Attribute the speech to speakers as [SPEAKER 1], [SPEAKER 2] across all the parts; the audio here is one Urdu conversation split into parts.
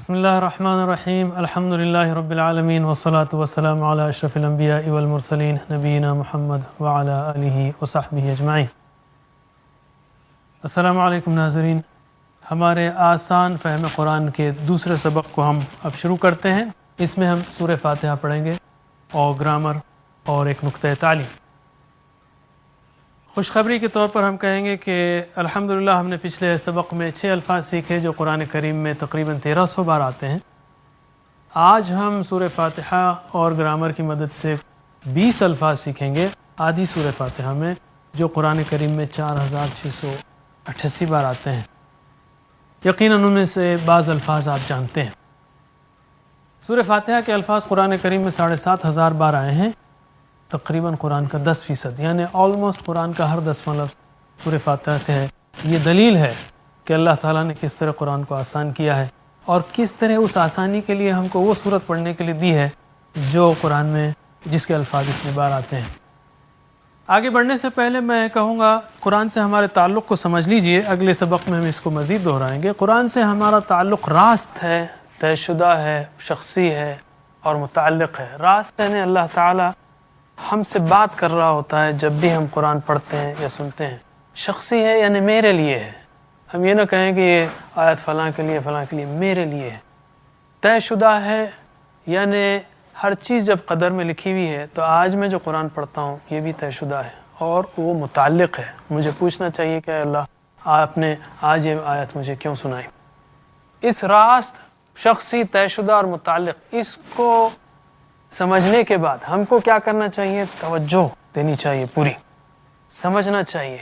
[SPEAKER 1] بسم اللہ الرحمن الرحیم الحمد للہ رب العالمین والصلاة والسلام علی اشرف الانبیاء والمرسلین نبینا محمد وعلی آلہ وصحبہ اجمعین۔ السلام علیکم ناظرین، ہمارے آسان فہم قرآن کے دوسرے سبق کو ہم اب شروع کرتے ہیں۔ اس میں ہم سورہ فاتحہ پڑھیں گے اور گرامر اور ایک نقطہ تعلیم۔ خوشخبری کے طور پر ہم کہیں گے کہ الحمدللہ ہم نے پچھلے سبق میں 6 الفاظ سیکھے جو قرآن کریم میں تقریباً 1300 بار آتے ہیں۔ آج ہم سورہ فاتحہ اور گرامر کی مدد سے 20 الفاظ سیکھیں گے آدھی سورہ فاتحہ میں، جو قرآن کریم میں 4688 بار آتے ہیں۔ یقیناً ان میں سے بعض الفاظ آپ جانتے ہیں۔ سورہ فاتحہ کے الفاظ قرآن کریم میں 7500 بار آئے ہیں، تقریباً قرآن کا 10%، یعنی آلموسٹ قرآن کا ہر 10واں لفظ سورہ فاتحہ سے ہے۔ یہ دلیل ہے کہ اللہ تعالیٰ نے کس طرح قرآن کو آسان کیا ہے اور کس طرح اس آسانی کے لیے ہم کو وہ صورت پڑھنے کے لیے دی ہے جو قرآن میں جس کے الفاظ اتنے بار آتے ہیں۔ آگے بڑھنے سے پہلے میں کہوں گا قرآن سے ہمارے تعلق کو سمجھ لیجئے، اگلے سبق میں ہم اس کو مزید دہرائیں گے۔ قرآن سے ہمارا تعلق راست ہے، طے شدہ ہے، شخصی ہے اور متعلق ہے۔ راست یعنی اللہ تعالیٰ ہم سے بات کر رہا ہوتا ہے جب بھی ہم قرآن پڑھتے ہیں یا سنتے ہیں۔ شخصی ہے یعنی میرے لیے ہے، ہم یہ نہ کہیں کہ یہ آیت فلاں کے لیے فلاں کے لیے، میرے لیے ہے۔ طے شدہ ہے یعنی ہر چیز جب قدر میں لکھی ہوئی ہے تو آج میں جو قرآن پڑھتا ہوں یہ بھی طے شدہ ہے اور وہ متعلق ہے، مجھے پوچھنا چاہیے کہ اللہ آپ نے آج یہ آیت مجھے کیوں سنائی۔ اس راست، شخصی، طے شدہ اور متعلق، اس کو سمجھنے کے بعد ہم کو کیا کرنا چاہیے؟ توجہ دینی چاہیے، پوری سمجھنا چاہیے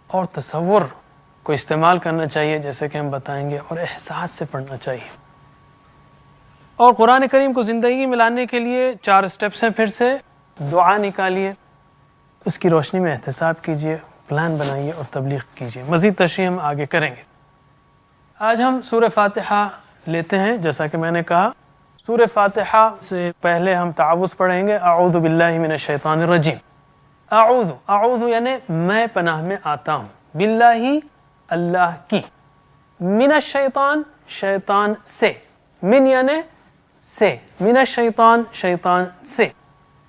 [SPEAKER 1] اور تصور کو استعمال کرنا چاہیے جیسے کہ ہم بتائیں گے، اور احساس سے پڑھنا چاہیے۔ اور قرآن کریم کو زندگی میں لانے کے لیے 4 سٹیپس ہیں۔ پھر سے دعا نکالیے، اس کی روشنی میں احتساب کیجیے، پلان بنائیے اور تبلیغ کیجیے۔ مزید تشریح ہم آگے کریں گے۔ آج ہم سورہ فاتحہ لیتے ہیں۔ جیسا کہ میں نے کہا، سورہ فاتحہ سے پہلے ہم تعوذ پڑھیں گے، اعوذ باللہ من الشیطان الرجیم۔ اعوذ یعنی میں پناہ میں آتا ہوں، باللہ اللہ کی، من الشیطان شیطان سے، من یعنی سے، من الشیطان شیطان سے،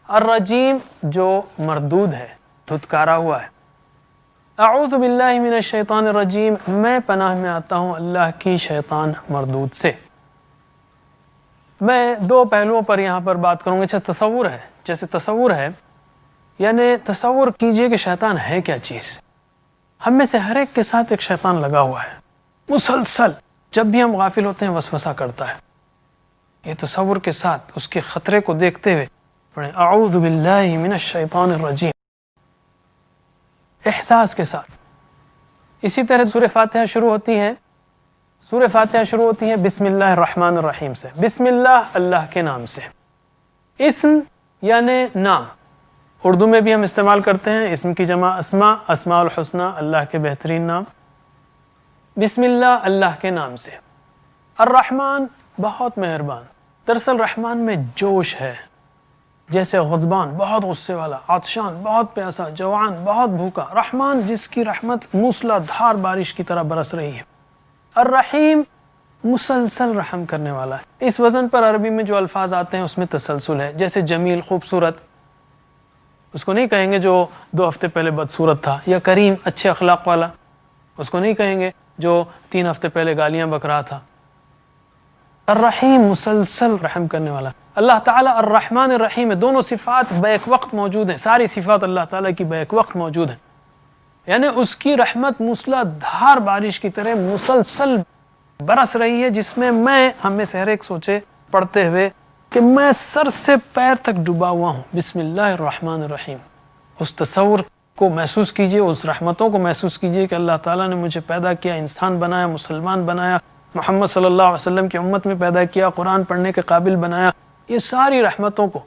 [SPEAKER 1] الرجیم جو مردود ہے، دھتکارا ہوا ہے۔ اعوذ باللہ من الشیطان الرجیم، میں پناہ میں آتا ہوں اللہ کی شیطان مردود سے۔ میں 2 پہلوؤں پر یہاں پر بات کروں گا۔ تصور ہے، جیسے تصور ہے یعنی تصور کیجئے کہ شیطان ہے کیا چیز۔ ہم میں سے ہر ایک کے ساتھ ایک شیطان لگا ہوا ہے، مسلسل جب بھی ہم غافل ہوتے ہیں وسوسہ کرتا ہے۔ یہ تصور کے ساتھ اس کے خطرے کو دیکھتے ہوئے پڑھیں اعوذ باللہ من الشیطان الرجیم، احساس کے ساتھ۔ اسی طرح سورہ فاتحہ شروع ہوتی ہے، بسم اللہ الرحمن الرحیم سے، بسم اللہ اللہ کے نام سے۔ اسم یعنی نام، اردو میں بھی ہم استعمال کرتے ہیں، اسم کی جمع اسماء، اسماء الحسنى، اللہ کے بہترین نام۔ بسم اللہ اللہ کے نام سے۔ الرحمن بہت مہربان، دراصل رحمان میں جوش ہے، جیسے غضبان بہت غصے والا، عطشان بہت پیاسا، جوعان بہت بھوکا، رحمان جس کی رحمت موسلا دھار بارش کی طرح برس رہی ہے۔ الرحیم مسلسل رحم کرنے والا ہے۔ اس وزن پر عربی میں جو الفاظ آتے ہیں اس میں تسلسل ہے، جیسے جمیل خوبصورت، اس کو نہیں کہیں گے جو 2 ہفتے پہلے بدصورت تھا، یا کریم اچھے اخلاق والا، اس کو نہیں کہیں گے جو 3 ہفتے پہلے گالیاں بک رہا تھا۔ الرحیم مسلسل رحم کرنے والا۔ اللہ تعالیٰ الرحمن الرحیم ہے، دونوں صفات بیک وقت موجود ہیں، ساری صفات اللہ تعالیٰ کی بیک وقت موجود ہیں، یعنی اس کی رحمت موسلا دھار بارش کی طرح مسلسل برس رہی ہے، جس میں ہم میں سے ہر ایک سوچے پڑھتے ہوئے کہ میں سر سے پیر تک ڈوبا ہوا ہوں۔ بسم اللہ الرحمن الرحیم، اس تصور کو محسوس کیجئے، اس رحمتوں کو محسوس کیجئے کہ اللہ تعالیٰ نے مجھے پیدا کیا، انسان بنایا، مسلمان بنایا، محمد صلی اللہ علیہ وسلم کی امت میں پیدا کیا، قرآن پڑھنے کے قابل بنایا، یہ ساری رحمتوں کو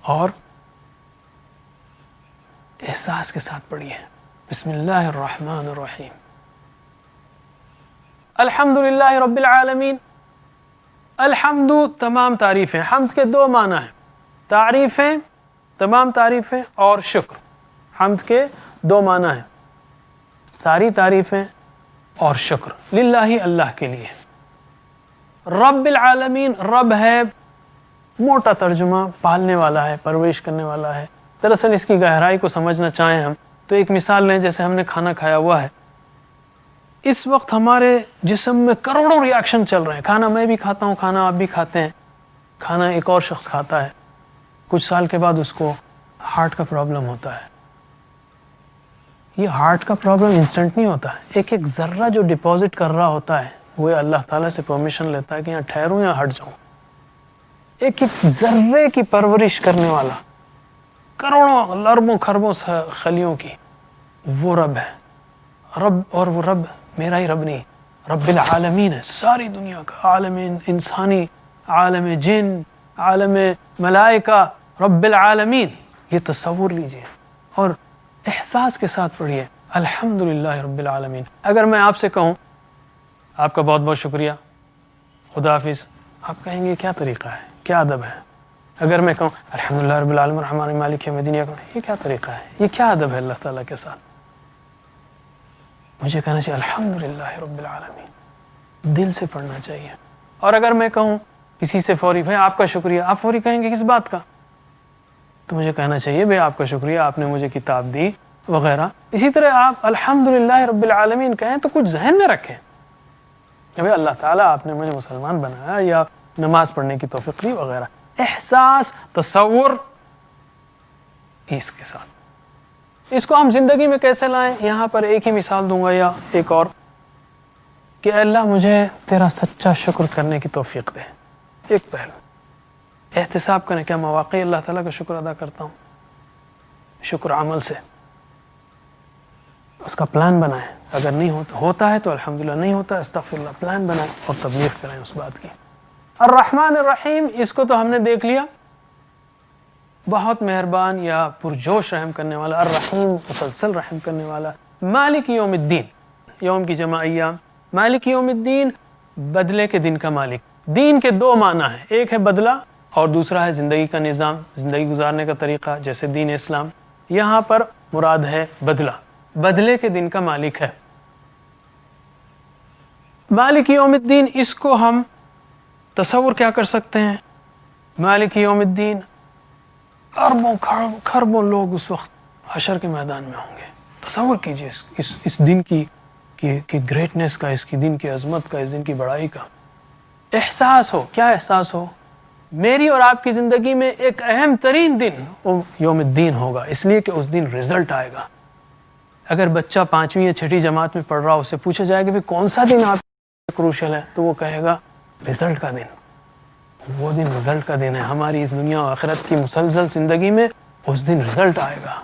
[SPEAKER 1] اور احساس کے ساتھ پڑھیے۔ بسم اللہ الرحمن الرحیم۔ الحمدللہ رب العالمین۔ الحمد تمام تعریفیں، حمد کے 2 معنی ہیں، تعریفیں، تمام تعریفیں، اور شکر۔ حمد کے 2 معنی ہیں، ساری تعریفیں اور شکر، للہ اللہ کے لیے۔ رب العالمین رب ہے موٹا ترجمہ پالنے والا ہے، پرورش کرنے والا ہے. دراصل اس کی گہرائی کو سمجھنا چاہیں ہم تو ایک مثال لیں، جیسے ہم نے کھانا کھایا ہوا ہے، اس وقت ہمارے جسم میں کروڑوں ریاکشن چل رہے ہیں. کھانا میں بھی کھاتا ہوں، کھانا آپ بھی کھاتے ہیں، کھانا ایک اور شخص کھاتا ہے، کچھ سال کے بعد اس کو ہارٹ کا پرابلم ہوتا ہے. یہ ہارٹ کا پرابلم انسٹنٹ نہیں ہوتا ہے، ایک ایک ذرہ جو ڈپازٹ کر رہا ہوتا ہے وہ اللہ تعالیٰ سے پرمیشن لیتا ہے کہ یہاں ٹھہروں یا ہٹ جاؤں. ایک ایک ذرے کی پرورش کرنے والا، کروڑوں اربوں خربوں خلیوں کی، وہ رب ہے. رب، اور وہ رب میرا ہی رب نہیں، رب العالمین ہے، ساری دنیا کا، عالم انسانی، عالم جن، عالم ملائکہ، رب العالمین. یہ تصور لیجئے اور احساس کے ساتھ پڑھیے الحمدللہ رب العالمین. اگر میں آپ سے کہوں آپ کا بہت بہت شکریہ، خدا حافظ، آپ کہیں گے کیا طریقہ ہے، کیا ادب ہے. اگر میں کہوں الحمدللہ رب العالمین الرحمن مالک یوم الدین، یہ کیا طریقہ ہے، یہ کیا ادب ہے اللہ تعالیٰ کے ساتھ. مجھے کہنا چاہیے الحمدللہ رب العالمین، دل سے پڑھنا چاہیے. اور اگر میں کہوں کسی سے فوری، بھائی آپ کا شکریہ، آپ فوری کہیں گے کس بات کا، تو مجھے کہنا چاہیے بھائی آپ کا شکریہ، آپ نے مجھے کتاب دی وغیرہ. اسی طرح آپ الحمدللہ رب العالمین کہیں تو کچھ ذہن میں رکھیں کہ بھائی اللہ تعالیٰ آپ نے مجھے مسلمان بنایا یا نماز پڑھنے کی توفیق دی وغیرہ. احساس، تصور اس کے ساتھ. اس کو ہم زندگی میں کیسے لائیں؟ یہاں پر ایک ہی مثال دوں گا یا ایک اور، کہ اللہ مجھے تیرا سچا شکر کرنے کی توفیق دے. ایک پہلو احتساب کرنے، کیا مواقع اللہ تعالیٰ کا شکر ادا کرتا ہوں، شکر عمل سے. اس کا پلان بنائیں، اگر نہیں ہوتا ہے تو الحمدللہ، نہیں ہوتا استغفر اللہ، پلان بنائیں اور تبلیغ کریں اس بات کی. الرحمن الرحیم، اس کو تو ہم نے دیکھ لیا، بہت مہربان یا پرجوش رحم کرنے والا. الرحیم، مسلسل رحم کرنے والا. مالک یوم الدین، یوم کی جمع ایام. مالک یوم الدین، بدلے کے دن کا مالک. دین کے دو معنی ہیں، ایک ہے بدلہ اور دوسرا ہے زندگی کا نظام، زندگی گزارنے کا طریقہ، جیسے دین اسلام. یہاں پر مراد ہے بدلہ، بدلے کے دن کا مالک ہے. مالک یوم الدین، اس کو ہم تصور کیا کر سکتے ہیں؟ مالک یوم الدین، اربوں خربوں لوگ اس وقت حشر کے میدان میں ہوں گے. تصور کیجئے اس دن کی گریٹنس کا، اس کی دن کی عظمت کا، اس دن کی بڑائی کا. احساس ہو، کیا احساس ہو؟ میری اور آپ کی زندگی میں ایک اہم ترین دن یوم الدین ہوگا، اس لیے کہ اس دن رزلٹ آئے گا. اگر بچہ 5ویں یا 6ٹھی جماعت میں پڑھ رہا ہو، اسے پوچھا جائے کہ کون سا دن آپ کروشل ہے، تو وہ کہے گا رزلٹ کا دن. وہ دن رزلٹ کا دن ہے. ہماری اس دنیا و آخرت کی مسلسل زندگی میں اس دن رزلٹ آئے گا.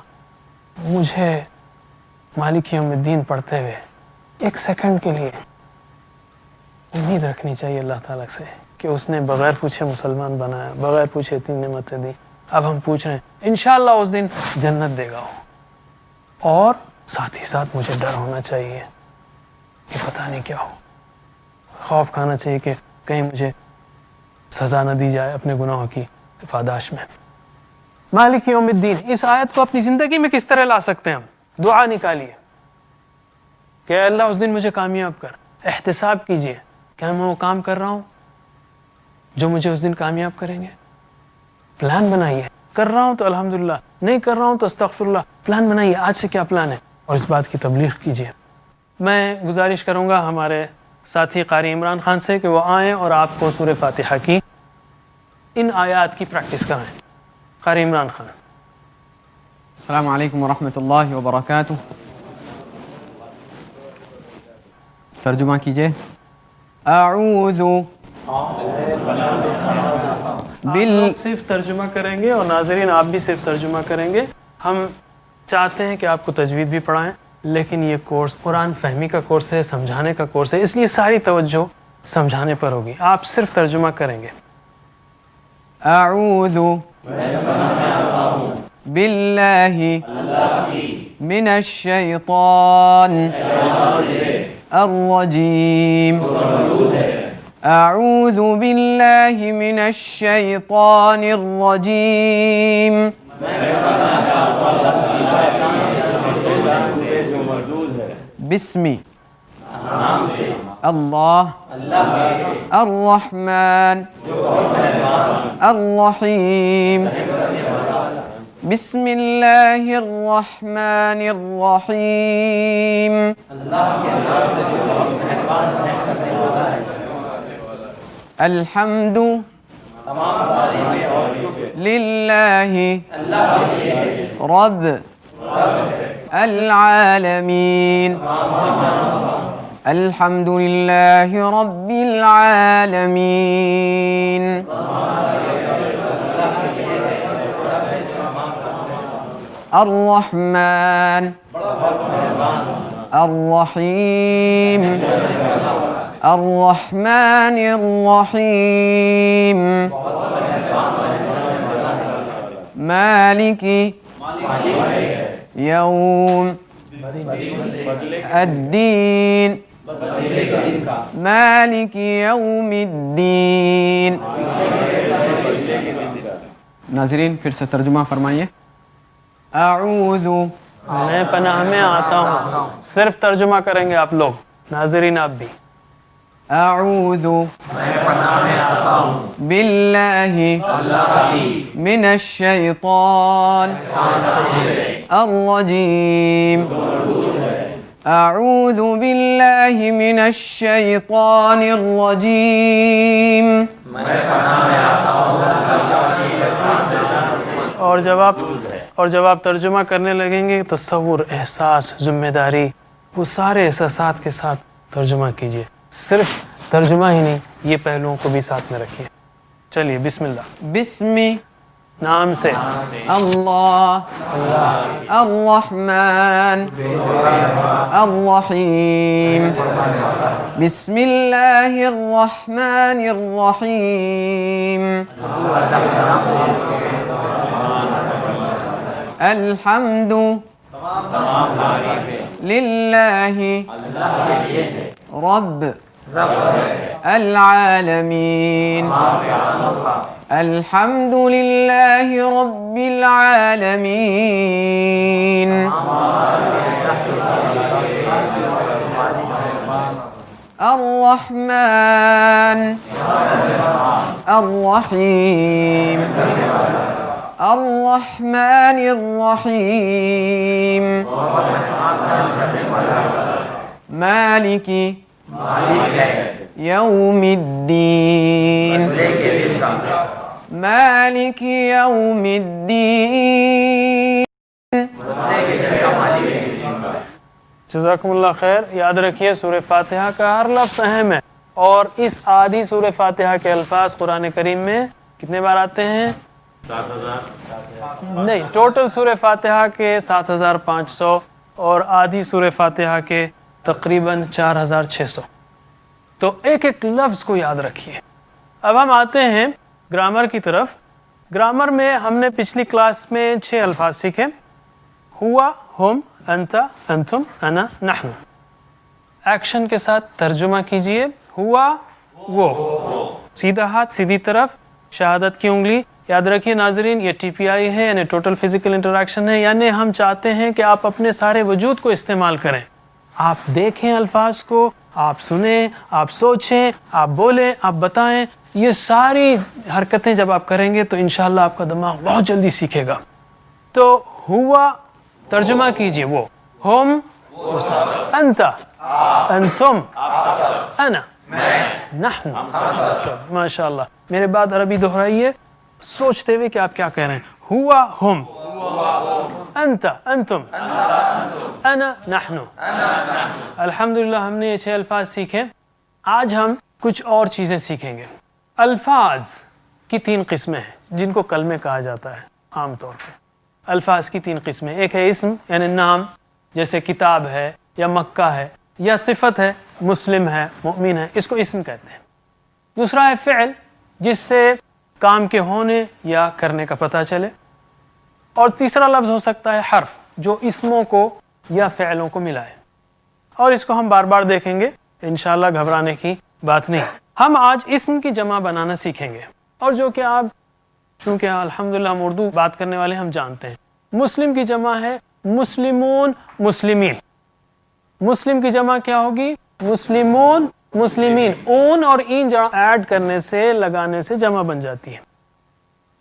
[SPEAKER 1] مجھے مالک یوم الدین پڑھتے ہوئے ایک سیکنڈ کے لیے امید رکھنی چاہیے اللہ تعالیٰ سے کہ اس نے بغیر پوچھے مسلمان بنایا، بغیر پوچھے 3 نعمتیں دی. اب ہم پوچھ رہے ہیں انشاءاللہ اس دن جنت دے گا وہ. اور ساتھ ہی ساتھ مجھے ڈر ہونا چاہیے کہ پتہ نہیں کیا ہو، خوف کھانا چاہیے کہ کہیں مجھے سزا نہ دی جائے اپنے گناہوں کی پاداش میں. مالک یوم الدین، اس آیت کو اپنی زندگی میں کس طرح لا سکتے ہیں ہم؟ دعا نکالیے کہ اے اللہ اس دن مجھے کامیاب کر. احتساب کیجئے کہ میں وہ کام کر رہا ہوں جو مجھے اس دن کامیاب کریں گے. پلان بنائیے، کر رہا ہوں تو الحمدللہ، نہیں کر رہا ہوں تو استغفر اللہ. پلان بنائیے آج سے کیا پلان ہے اور اس بات کی تبلیغ کیجئے. میں گزارش کروں گا ہمارے ساتھی قاری عمران خان سے کہ وہ آئیں اور آپ کو سورہ فاتحہ کی ان آیات کی پریکٹس کرائیں. قاری عمران خان.
[SPEAKER 2] السلام علیکم ورحمۃ اللہ وبرکاتہ. ترجمہ کیجئے. اعوذ
[SPEAKER 1] صرف ترجمہ کریں گے اور ناظرین آپ بھی صرف ترجمہ کریں گے. ہم چاہتے ہیں کہ آپ کو تجوید بھی پڑھائیں، لیکن یہ کورس قرآن فہمی کا کورس ہے، سمجھانے کا کورس ہے، اس لیے ساری توجہ سمجھانے پر ہوگی. آپ صرف ترجمہ کریں گے.
[SPEAKER 2] اعوذ باللہ من الشیطان الرجیم. اعوذ باللہ من الشیطان الرجیم. بسمی اللہ الرحمن الرحیم بسم اللہ الرحمن الرحیم الحمد للہ رب العالمین الحمد للہ رب العالمین الرحمن الرحیم الرحمن الرحیم مالک یوم الدین مالک یوم الدین. ناظرین پھر سے ترجمہ فرمائیے. اعوذ
[SPEAKER 1] میں پناہ میں آتا ہوں. صرف ترجمہ کریں گے آپ لوگ, ناظرین آپ بھی.
[SPEAKER 2] اعوذ باللہ من الشیطان الرجیم. اعوذ باللہ من الشیطان الرجیم.
[SPEAKER 1] اور جب آپ ترجمہ کرنے لگیں گے, تصور, احساس, ذمہ داری, وہ سارے احساسات کے ساتھ ترجمہ کیجیے. صرف ترجمہ ہی نہیں, یہ پہلوؤں کو بھی ساتھ میں رکھیے. چلیے بسم اللہ.
[SPEAKER 2] بسم
[SPEAKER 1] نام سے
[SPEAKER 2] اللہ الرحمن الرحیم. بسم اللہ الرحمن الرحیم. الحمد للہ رب العالمین. الحمد للہ رب العالمین. الرحمن الرحیم الرحمن الرحیم. مالک یوم الدین مالک یوم الدین.
[SPEAKER 1] جزاکم اللہ خیر. یاد رکھیے سورہ فاتحہ کا ہر لفظ اہم ہے, اور اس آدھی سورہ فاتحہ کے الفاظ قرآن کریم میں کتنے بار آتے ہیں؟ 7,000 نہیں, ٹوٹل سورہ فاتحہ کے 7,500 اور آدھی سورہ فاتحہ کے تقریباً 4,600. تو ایک ایک لفظ کو یاد رکھیے. اب ہم آتے ہیں گرامر کی طرف. گرامر میں ہم نے پچھلی کلاس میں 6 الفاظ سیکھے. ہوا, ہم, انت, انتم, انا, نحن. ایکشن کے ساتھ ترجمہ کیجئے. ہوا وہ, سیدھا ہاتھ سیدھی طرف, شہادت کی انگلی. یاد رکھیے ناظرین, یہ ٹی پی آئی ہے, یعنی ٹوٹل فزیکل انٹریکشن ہے, یعنی ہم چاہتے ہیں کہ آپ اپنے سارے وجود کو استعمال کریں. آپ دیکھیں الفاظ کو, آپ سنیں, آپ سوچیں, آپ بولیں, آپ بتائیں. یہ ساری حرکتیں جب آپ کریں گے تو انشاءاللہ آپ کا دماغ بہت جلدی سیکھے گا. تو ہوا ترجمہ کیجئے. وہ, ہم, انت, انتم, انا, نحن. ماشاءاللہ. میرے بعد عربی دہرائیے سوچتے ہوئے کہ آپ کیا کہہ رہے ہیں. ہوا ہم, انت انتم, انا نحن. الحمدللہ ہم نے یہ 6 الفاظ سیکھے. آج ہم کچھ اور چیزیں سیکھیں گے. الفاظ کی 3 قسمیں ہیں جن کو کلمے کہا جاتا ہے عام طور پہ. الفاظ کی 3 قسمیں. ایک ہے اسم, یعنی نام, جیسے کتاب ہے یا مکہ ہے, یا صفت ہے, مسلم ہے, مؤمن ہے, اس کو اسم کہتے ہیں. دوسرا ہے فعل, جس سے کام کے ہونے یا کرنے کا پتہ چلے. اور تیسرا لفظ ہو سکتا ہے حرف, جو اسموں کو یا فعلوں کو ملائے. اور اس کو ہم بار بار دیکھیں گے, انشاءاللہ گھبرانے کی بات نہیں. ہم آج اسم کی جمع بنانا سیکھیں گے, اور جو کہ آپ, چونکہ الحمدللہ ہم اردو بات کرنے والے ہم جانتے ہیں. مسلم کی جمع ہے مسلمون, مسلمین. مسلم کی جمع کیا ہوگی؟ مسلمون مسلمین، اون اور این ایڈ کرنے سے لگانے سے جمع بن جاتی ہے.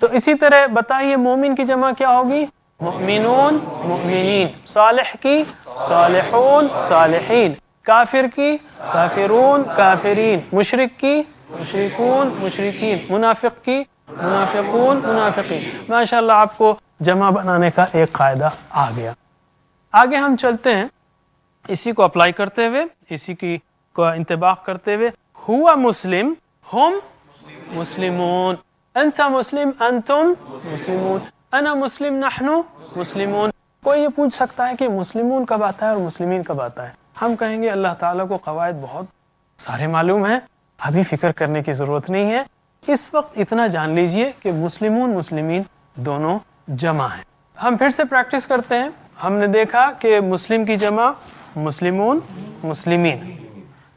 [SPEAKER 1] تو اسی طرح بتائیے مومن کی جمع کیا ہوگی؟ مؤمنون مؤمنین. صالح کی صالحون صالحین. کافر کی کافرون کافرین. مشرک کی مشرکون مشرکین. منافق کی منافقون منافقین. ماشاءاللہ آپ کو جمع بنانے کا ایک قاعدہ آ گیا. آگے ہم چلتے ہیں اسی کو اپلائی کرتے ہوئے، اسی کی کو انطباق کرتے ہوئے. ہوا مسلم ہم مسلمون. انت مسلم انتم مسلمون. انا مسلم نحن مسلمون. کوئی یہ پوچھ سکتا ہے کہ مسلمون کب آتا ہے اور مسلمین کب آتا ہے؟ ہم کہیں گے اللہ تعالیٰ کو قواعد بہت سارے معلوم ہیں، ابھی فکر کرنے کی ضرورت نہیں ہے. اس وقت اتنا جان لیجئے کہ مسلمون مسلمین دونوں جمع ہیں. ہم پھر سے پریکٹس کرتے ہیں. ہم نے دیکھا کہ مسلم کی جمع مسلمون مسلمین،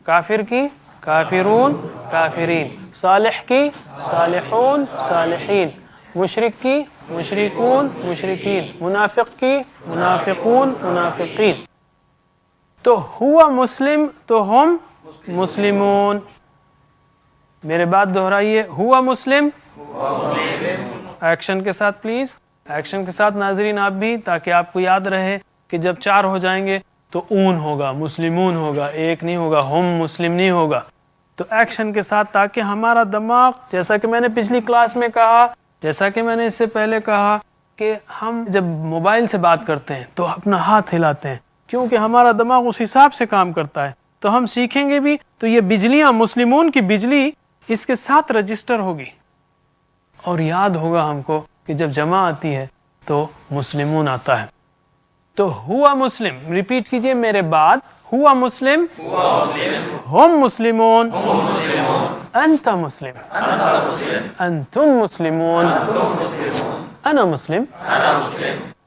[SPEAKER 1] کافر کی کافرون کافرین، صالح کی صالحون صالحین، مشرک کی مشرکون مشرکین، منافق کی منافقون منافقین. تو ہوا مسلم تو ہم مسلمون. میرے بات دہرائیے. ہوا مسلم ایکشن کے ساتھ پلیز، ایکشن کے ساتھ ناظرین آپ بھی، تاکہ آپ کو یاد رہے کہ جب 4 ہو جائیں گے تو اون ہوگا، مسلمون ہوگا، ایک نہیں ہوگا، ہم مسلم نہیں ہوگا. تو ایکشن کے ساتھ، تاکہ ہمارا دماغ، جیسا کہ میں نے پچھلی کلاس میں کہا، جیسا کہ میں نے اس سے پہلے کہا، کہ ہم جب موبائل سے بات کرتے ہیں تو اپنا ہاتھ ہلاتے ہیں، کیونکہ ہمارا دماغ اس حساب سے کام کرتا ہے. تو ہم سیکھیں گے بھی تو یہ بجلیاں، مسلمون کی بجلی اس کے ساتھ رجسٹر ہوگی، اور یاد ہوگا ہم کو کہ جب جمع آتی ہے تو مسلمون آتا ہے. تو ہوا مسلم، ریپیٹ کیجئے میرے بعد. ہوا مسلم ہم مسلمون، انت مسلم انتم مسلمون، انا مسلم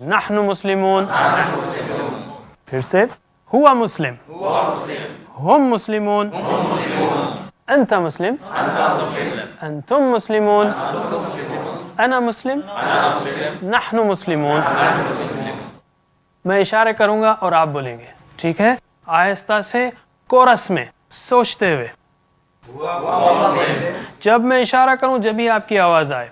[SPEAKER 1] نحن مسلمون. پھر سے. ہوا مسلم ہم مسلمون، انت مسلم انتم مسلمون، انا مسلم نحن مسلمون. میں اشارے کروں گا اور آپ بولیں گے، ٹھیک ہے؟ آہستہ سے کورس میں سوچتے ہوئے. جب میں اشارہ کروں جب ہی آپ کی آواز آئے.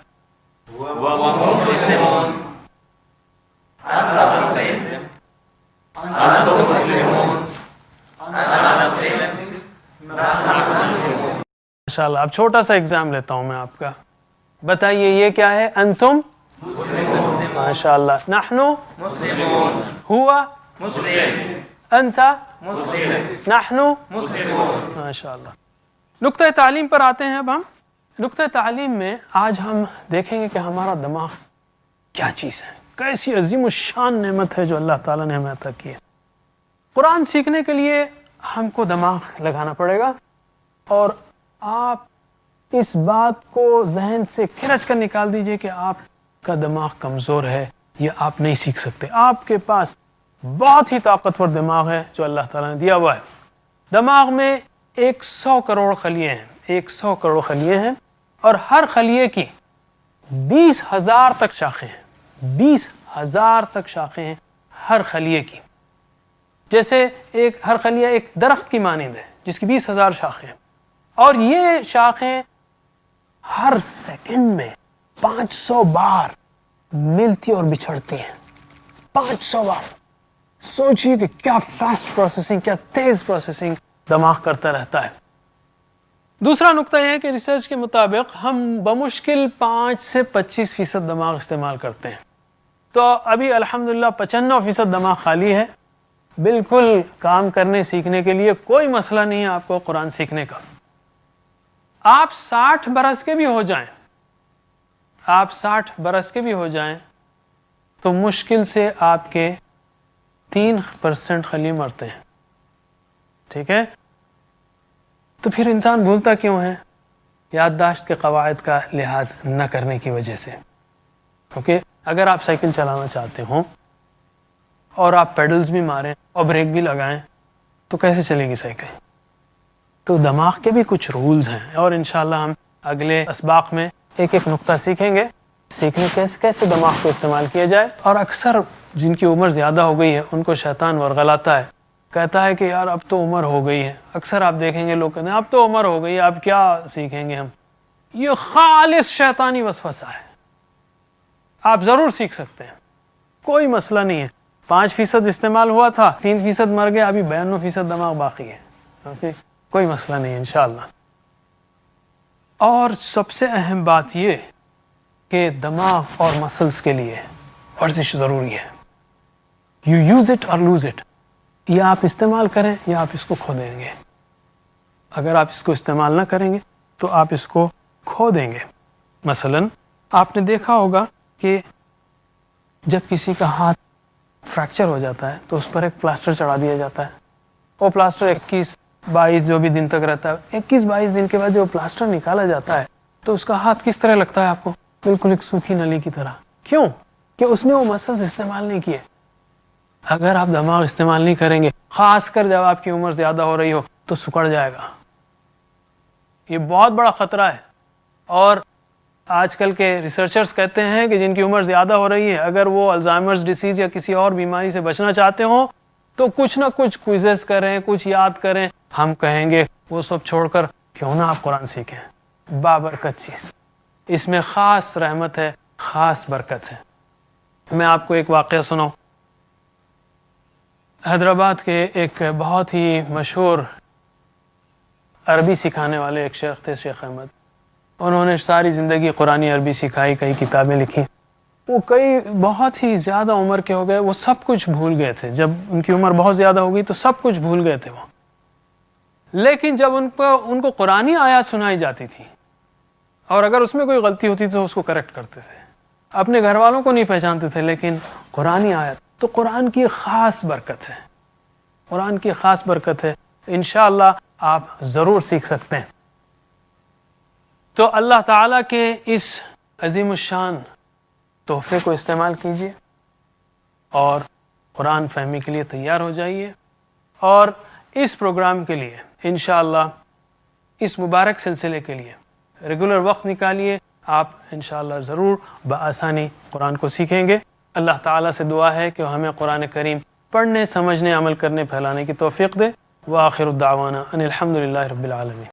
[SPEAKER 1] ماشاءاللہ. اب چھوٹا سا ایگزام لیتا ہوں میں آپ کا. بتائیے یہ کیا ہے؟ انتم ماشاءاللہ. نحنو ہوا انت نحنو ماشاءاللہ. نقطہ تعلیم پر آتے ہیں اب ہم. نقطہ تعلیم میں آج ہم دیکھیں گے کہ ہمارا دماغ کیا چیز ہے، کیسی عظیم الشان نعمت ہے جو اللہ تعالیٰ نے ہمیں عطا کی ہے. قرآن سیکھنے کے لیے ہم کو دماغ لگانا پڑے گا، اور آپ اس بات کو ذہن سے کھرچ کر نکال دیجئے کہ آپ کا دماغ کمزور ہے یا آپ نہیں سیکھ سکتے. آپ کے پاس بہت ہی طاقتور دماغ ہے جو اللہ تعالیٰ نے دیا ہوا ہے. دماغ میں 100 کروڑ خلیے ہیں، 100 کروڑ خلیے ہیں، اور ہر خلیے کی 20,000 تک شاخیں ہیں. 20,000 تک شاخیں ہیں ہر خلیے کی. جیسے ہر خلیہ ایک درخت کی مانند ہے جس کی 20,000 شاخیں ہیں، اور یہ شاخیں ہر سیکنڈ میں 500 بار ملتی اور بچھڑتی ہیں. 500 بار. سوچیے کہ کیا فاسٹ پروسیسنگ، کیا تیز پروسیسنگ دماغ کرتا رہتا ہے. دوسرا نقطہ یہ ہے کہ ریسرچ کے مطابق ہم بمشکل 5 سے 25% دماغ استعمال کرتے ہیں. تو ابھی الحمدللہ 95% دماغ خالی ہے. بالکل کام کرنے سیکھنے کے لیے کوئی مسئلہ نہیں ہے آپ کو قرآن سیکھنے کا. آپ 60 برس کے بھی ہو جائیں، آپ 60 برس کے بھی ہو جائیں تو مشکل سے آپ کے 3% خلی مرتے ہیں. ٹھیک ہے؟ تو پھر انسان بھولتا کیوں ہے؟ یادداشت کے قواعد کا لحاظ نہ کرنے کی وجہ سے. کیونکہ اگر آپ سائیکل چلانا چاہتے ہوں اور آپ پیڈلز بھی ماریں اور بریک بھی لگائیں تو کیسے چلے گی سائیکل؟ تو دماغ کے بھی کچھ رولز ہیں، اور انشاءاللہ ہم اگلے اسباق میں ایک ایک نقطہ سیکھیں گے، سیکھنے کیسے دماغ کو استعمال کیا جائے. اور اکثر جن کی عمر زیادہ ہو گئی ہے ان کو شیطان ورغلاتا ہے کہتا ہے کہ یار اب تو عمر ہو گئی ہے. اکثر آپ دیکھیں گے لوگ کہتے ہیں اب تو عمر ہو گئی ہے, اب کیا سیکھیں گے ہم. یہ خالص شیطانی وسوسہ ہے. آپ ضرور سیکھ سکتے ہیں, کوئی مسئلہ نہیں ہے. 5% استعمال ہوا تھا, 3% مر گیا, ابھی 92% دماغ باقی ہے. اوکے, کوئی مسئلہ نہیں ہے انشاءاللہ. اور سب سے اہم بات یہ کہ دماغ اور مسلز کے لیے ورزش ضروری ہے. یو یوز اٹ اور لوز اٹ. یا آپ استعمال کریں یا آپ اس کو کھو دیں گے. اگر آپ اس کو استعمال نہ کریں گے تو آپ اس کو کھو دیں گے. مثلا آپ نے دیکھا ہوگا کہ جب کسی کا ہاتھ فریکچر ہو جاتا ہے تو اس پر ایک پلاسٹر چڑھا دیا جاتا ہے. وہ پلاسٹر 21-22 جو بھی دن تک رہتا ہے, 21-22 دن کے بعد جو پلاسٹر نکالا جاتا ہے تو اس کا ہاتھ کس طرح لگتا ہے آپ کو؟ بالکل ایک سوکھی نلی کی طرح. کیوں؟ کہ اس نے وہ مسلز استعمال نہیں کیے. اگر آپ دماغ استعمال نہیں کریں گے, خاص کر جب آپ کی عمر زیادہ ہو رہی ہو, تو سکڑ جائے گا. یہ بہت بڑا خطرہ ہے. اور آج کل کے ریسرچرز کہتے ہیں کہ جن کی عمر زیادہ ہو رہی ہے, اگر وہ الزائمرز ڈیسیز یا کسی اور بیماری سے بچنا چاہتے ہوں تو کچھ نہ کچھ کوئزز کریں, کچھ یاد کریں. ہم کہیں گے وہ سب چھوڑ کر کیوں نہ آپ قرآن سیکھیں. بابرکت چیز, اس میں خاص رحمت ہے, خاص برکت ہے. میں آپ کو ایک واقعہ سناؤں. حیدرآباد کے ایک بہت ہی مشہور عربی سکھانے والے ایک شیخ تھے, شیخ احمد. انہوں نے ساری زندگی قرآنی عربی سکھائی, کئی کتابیں لکھی. وہ کئی بہت ہی زیادہ عمر کے ہو گئے, وہ سب کچھ بھول گئے تھے. جب ان کی عمر بہت زیادہ ہو گئی تو سب کچھ بھول گئے تھے وہ. لیکن جب ان کو قرآنی آیات سنائی جاتی تھی اور اگر اس میں کوئی غلطی ہوتی تو اس کو کریکٹ کرتے تھے. اپنے گھر والوں کو نہیں پہچانتے تھے, لیکن قرآنی آیت تو قرآن کی خاص برکت ہے. قرآن کی خاص برکت ہے. انشاءاللہ آپ ضرور سیکھ سکتے ہیں. تو اللہ تعالیٰ کے اس عظیم الشان تحفے کو استعمال کیجیے اور قرآن فہمی کے لیے تیار ہو جائیے. اور اس پروگرام کے لیے انشاءاللہ اس مبارک سلسلے کے لیے ریگولر وقت نکالیے. آپ انشاءاللہ ضرور بآسانی قرآن کو سیکھیں گے. اللہ تعالیٰ سے دعا ہے کہ ہمیں قرآن کریم پڑھنے, سمجھنے, عمل کرنے, پھیلانے کی توفیق دے. وآخر الدعوانا ان الحمد للہ رب العالمین.